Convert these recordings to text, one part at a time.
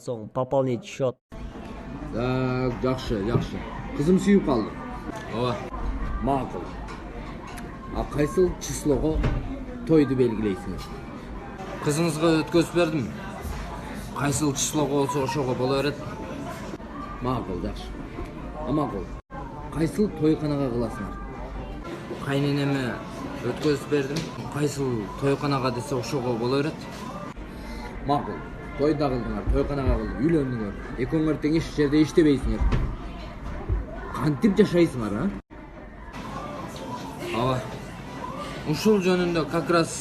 соң пополнить счет. Так, жакшы. Кызым сүйүп калды. Ооба. Макул. А кайсыл числого тойду белгилейсиңер? Кызыңызга өткөзүп бердим. Кайсыл числого болсо ошого боло берет. Макул, жакшы. Макул. Кайсыл тойканага кыласыңар? Кайненеме өткөзүп бердим. Кайсыл тойканага десе ошого боло берет. Макул. Тойда кылдыңар, тойканага кылдыңар, үйлөндүңөр. Экөөңөр тең эч жерде иштебейсиңер. Кантип жашайсыңар, а? Ооба. Ушул жөнүндө как раз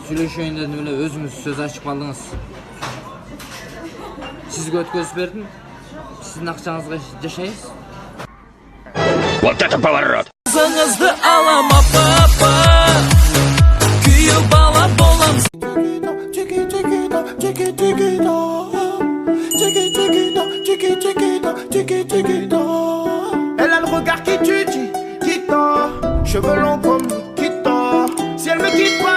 сүйлөшөйүн дедим эле, өзүңүз сөз ачып калдыңыз. Сизге өткөзүп бердим. Сиздин акчаңызга жашайбыз. Вот это поворот! Кызыңызды алама папа, күйөө бала болам. Elle a le regard qui tue, qui tord, cheveux longs comme Nikita. Si elle me quitte pas